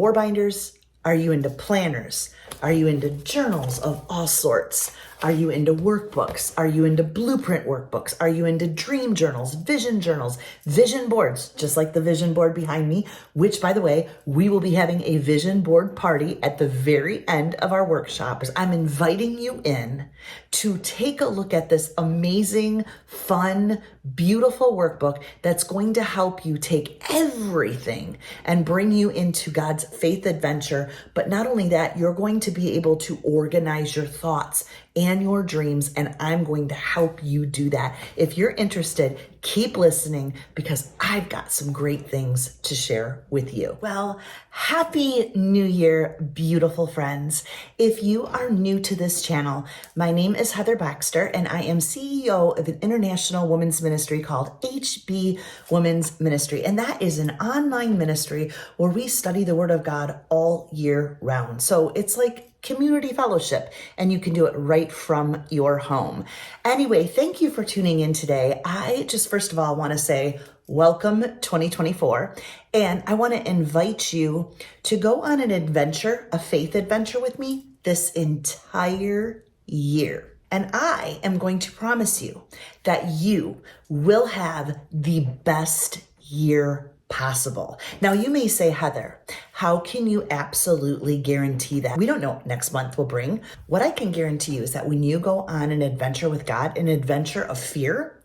war binders? Are you into planners? Are you into journals of all sorts? Are you into workbooks? Are you into blueprint workbooks? Are you into dream journals, vision boards, just like the vision board behind me, which, by the way, we will be having a vision board party at the very end of our workshop. I'm inviting you in to take a look at this amazing, fun, beautiful workbook that's going to help you take everything and bring you into God's faith adventure. But not only that, you're going to be able to organize your thoughts and your dreams, and I'm going to help you do that. If you're interested, keep listening because I've got some great things to share with you. Well, happy New Year, beautiful friends. If you are new to this channel, my name is Heather Baxter, and I am CEO of an international women's ministry called HB Women's Ministry. And that is an online ministry where we study the Word of God all year round. So it's like community fellowship, and you can do it right from your home. Anyway, thank you for tuning in today. I just first of all want to say welcome 2024, and I want to invite you to go on an adventure, a faith adventure with me this entire year. And I am going to promise you that you will have the best year possible. Now, you may say, Heather, how can you absolutely guarantee that? We don't know what next month will bring. What I can guarantee you is that when you go on an adventure with God, an adventure of fear,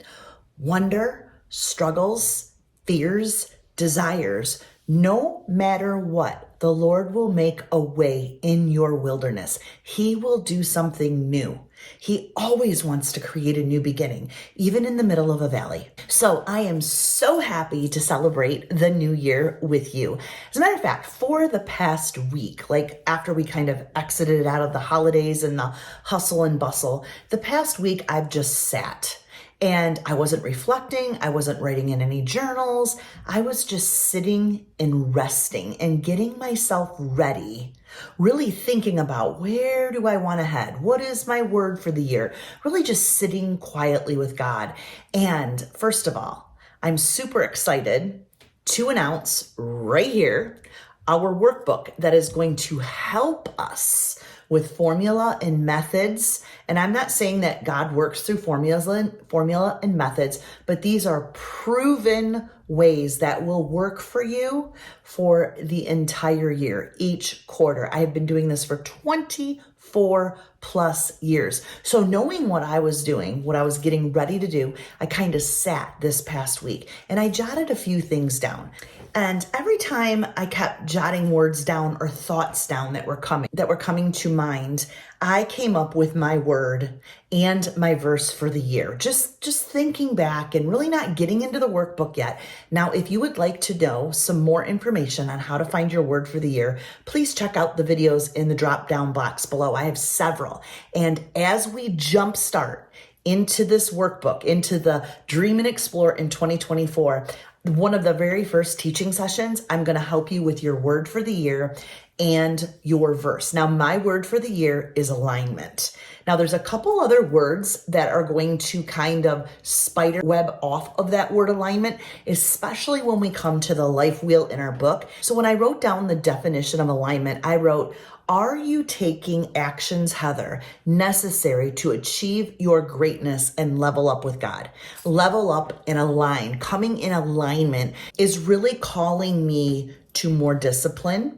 wonder, struggles, fears, desires, no matter what, the Lord will make a way in your wilderness. He will do something new. He always wants to create a new beginning, even in the middle of a valley. So I am so happy to celebrate the new year with you. As a matter of fact, for the past week, like after we kind of exited out of the holidays and the hustle and bustle, the past week I've just sat. And I wasn't reflecting. I wasn't writing in any journals. I was just sitting and resting and getting myself ready, really thinking about where do I want to head? What is my word for the year? Really just sitting quietly with God. And first of all, I'm super excited to announce right here our workbook that is going to help us with formula and methods. And I'm not saying that God works through formula and methods, but these are proven ways that will work for you for the entire year, each quarter. I have been doing this for 24 plus years. So knowing what I was doing, what I was getting ready to do, I kind of sat this past week and I jotted a few things down. And every time I kept jotting words down or thoughts down that were coming to mind, I came up with my word and my verse for the year. Just thinking back and really not getting into the workbook yet. Now, if you would like to know some more information on how to find your word for the year, please check out the videos in the drop-down box below. I have several. And as we jumpstart into this workbook, into the Dream and Explore in 2024, one of the very first teaching sessions, I'm going to help you with your word for the year and your verse. Now, my word for the year is alignment. Now, there's a couple other words that are going to kind of spider web off of that word alignment, especially when we come to the life wheel in our book. So when I wrote down the definition of alignment, I wrote, are you taking actions, Heather, necessary to achieve your greatness and level up with God? Level up and align. Coming in alignment is really calling me to more discipline.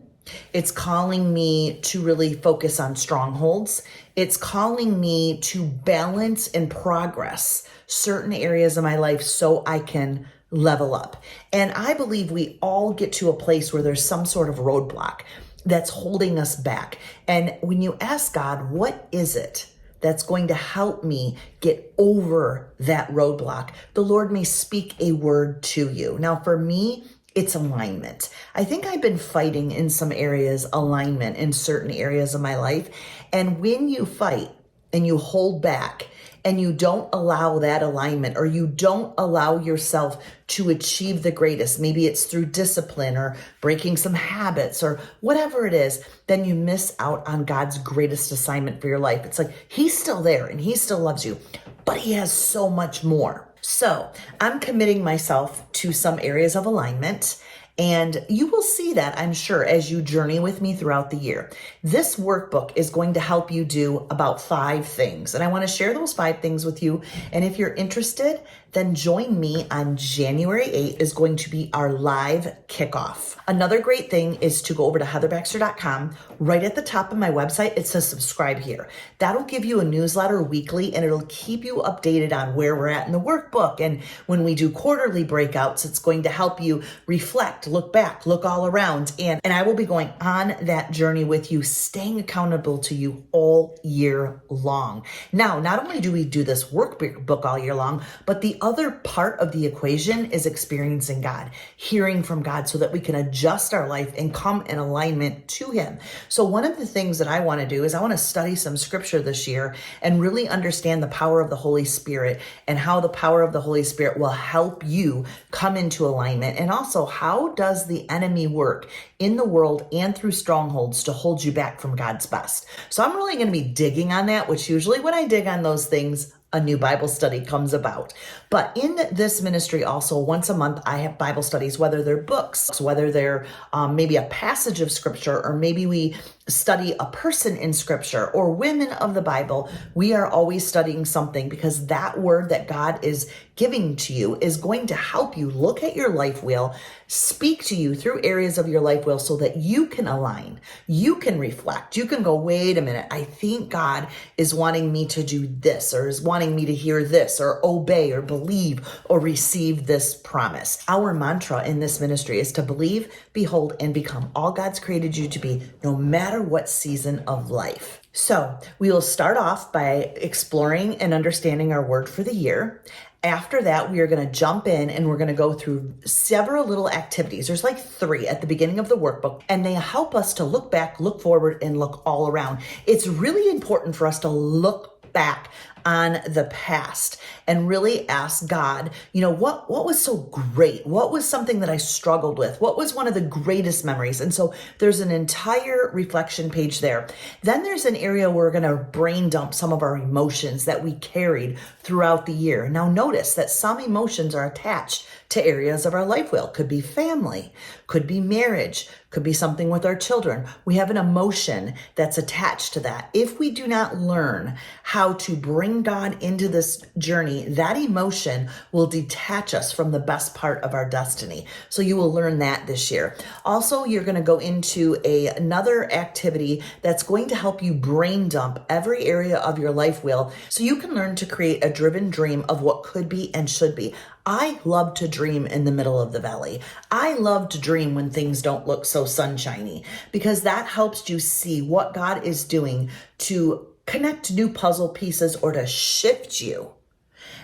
It's calling me to really focus on strongholds. It's calling me to balance and progress certain areas of my life so I can level up. And I believe we all get to a place where there's some sort of roadblock that's holding us back. And when you ask God, what is it that's going to help me get over that roadblock, the Lord may speak a word to you. Now, for me, it's alignment. I think I've been fighting in some areas, alignment in certain areas of my life. And when you fight and you hold back and you don't allow that alignment, or you don't allow yourself to achieve the greatest, maybe it's through discipline or breaking some habits or whatever it is, then you miss out on God's greatest assignment for your life. It's like He's still there and He still loves you, but He has so much more. So I'm committing myself to some areas of alignment. And you will see that, I'm sure, as you journey with me throughout the year. This workbook is going to help you do about 5 things. And I want to share those 5 things with you. And if you're interested, then join me on January 8th is going to be our live kickoff. Another great thing is to go over to heatherbaxter.com. Right at the top of my website, it says subscribe here. That'll give you a newsletter weekly, and it'll keep you updated on where we're at in the workbook. And when we do quarterly breakouts, it's going to help you reflect, look back, look all around. And I will be going on that journey with you, staying accountable to you all year long. Now, not only do we do this workbook all year long, but the other part of the equation is experiencing God, hearing from God so that we can adjust our life and come in alignment to Him. So one of the things that I want to do is I want to study some scripture this year and really understand the power of the Holy Spirit and how the power of the Holy Spirit will help you come into alignment. And also, how does the enemy work in the world and through strongholds to hold you back from God's best? So I'm really going to be digging on that, which usually when I dig on those things, a new Bible study comes about. But in this ministry also, once a month, I have Bible studies, whether they're books, whether they're maybe a passage of scripture, or maybe we study a person in scripture or women of the Bible. We are always studying something, because that word that God is giving to you is going to help you look at your life wheel, speak to you through areas of your life wheel so that you can align, you can reflect, you can go, wait a minute, I think God is wanting me to do this, or is wanting me to hear this, or obey, or believe, or receive this promise. Our mantra in this ministry is to believe, behold, and become all God's created you to be, no matter what season of life. So we will start off by exploring and understanding our word for the year. After that, we are going to jump in and we're going to go through several little activities. There's like 3 at the beginning of the workbook, and they help us to look back, look forward, and look all around. It's really important for us to look back on the past and really ask God, what was so great? What was something that I struggled with? What was one of the greatest memories? And so there's an entire reflection page there. Then there's an area where we're going to brain dump some of our emotions that we carried throughout the year. Now notice that some emotions are attached to areas of our life wheel. Could be family, could be marriage, could be something with our children. We have an emotion that's attached to that. If we do not learn how to bring God into this journey, that emotion will detach us from the best part of our destiny. So you will learn that this year. Also, you're going to go into another activity that's going to help you brain dump every area of your life wheel so you can learn to create a driven dream of what could be and should be. I love to dream in the middle of the valley. I love to dream when things don't look so sunshiny, because that helps you see what God is doing to connect new puzzle pieces or to shift you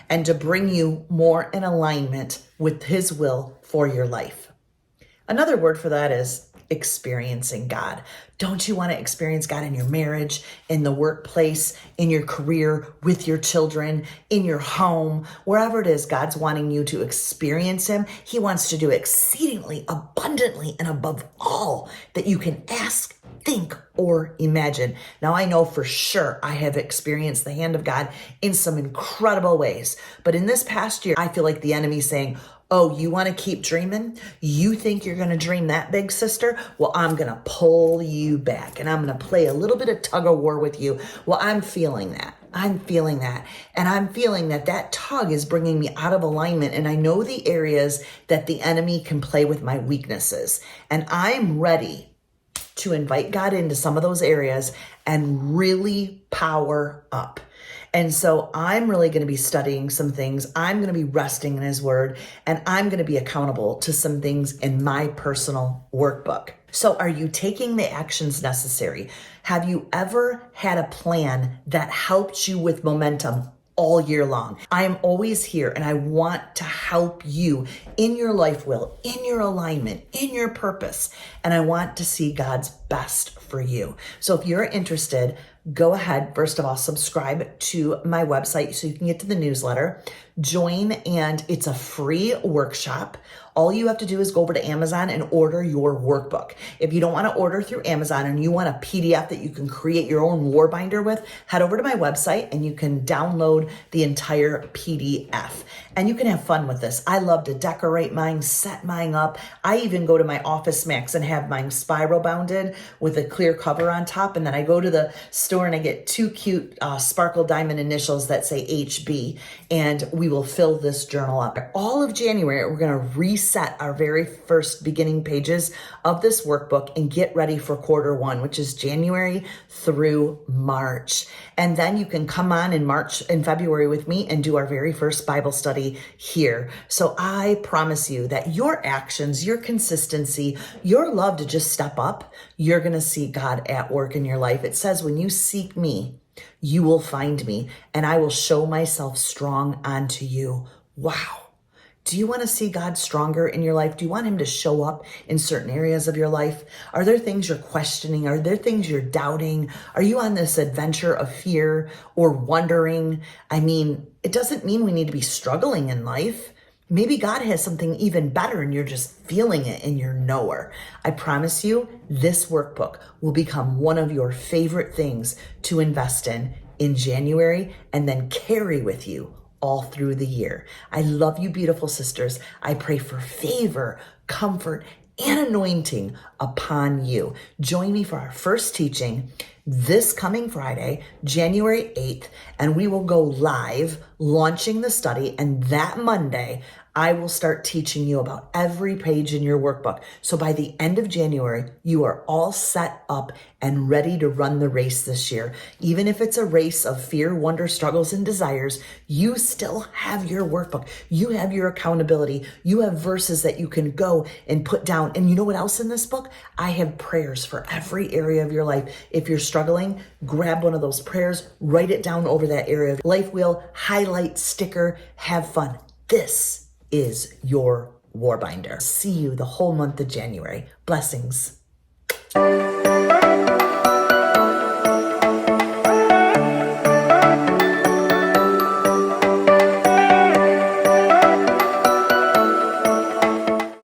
and to bring you more in alignment with His will for your life. Another word for that is experiencing God. Don't you want to experience God in your marriage, in the workplace, in your career, with your children, in your home, wherever it is God's wanting you to experience Him? He wants to do exceedingly abundantly and above all that you can ask, think, or imagine. Now, I know for sure I have experienced the hand of God in some incredible ways, but in this past year, I feel like the enemy's saying, oh, you want to keep dreaming? You think you're going to dream that big, sister? Well, I'm going to pull you back, and I'm going to play a little bit of tug of war with you. Well, I'm feeling that. I'm feeling that. And I'm feeling that that tug is bringing me out of alignment. And I know the areas that the enemy can play with my weaknesses. And I'm ready to invite God into some of those areas and really power up. And so I'm really going to be studying some things. I'm going to be resting in His word, and I'm going to be accountable to some things in my personal workbook. So are you taking the actions necessary? Have you ever had a plan that helped you with momentum all year long? I am always here, and I want to help you in your life will, in your alignment, in your purpose. And I want to see God's best for you. So if you're interested, go ahead, first of all, subscribe to my website so you can get to the newsletter. Join, and it's a free workshop. All you have to do is go over to Amazon and order your workbook. If you don't want to order through Amazon and you want a PDF that you can create your own war binder with, head over to my website and you can download the entire PDF. And you can have fun with this. I love to decorate mine, set mine up. I even go to my Office Max and have mine spiral bounded with a clear cover on top. And then I go to the store and I get two cute sparkle diamond initials that say HB. And we will fill this journal up. All of January, we're going to reset our very first beginning pages of this workbook and get ready for quarter one, which is January through March. And then you can come on in March and February with me and do our very first Bible study here. So I promise you that your actions, your consistency, your love to just step up, you're going to see God at work in your life. It says, when you seek me, you will find me, and I will show myself strong unto you. Wow. Do you want to see God stronger in your life? Do you want him to show up in certain areas of your life? Are there things you're questioning? Are there things you're doubting? Are you on this adventure of fear or wondering? I mean, it doesn't mean we need to be struggling in life. Maybe God has something even better and you're just feeling it in your knower. I promise you, this workbook will become one of your favorite things to invest in January and then carry with you all through the year. I love you, beautiful sisters. I pray for favor, comfort, and anointing upon you. Join me for our first teaching this coming Friday, January 8th, and we will go live launching the study. And that Monday, I will start teaching you about every page in your workbook. So by the end of January, you are all set up and ready to run the race this year. Even if it's a race of fear, wonder, struggles, and desires, you still have your workbook. You have your accountability. You have verses that you can go and put down. And you know what else in this book? I have prayers for every area of your life. If you're struggling, grab one of those prayers, write it down over that area. Life wheel, highlight, sticker, have fun. This is your war binder. See you the whole month of January. Blessings.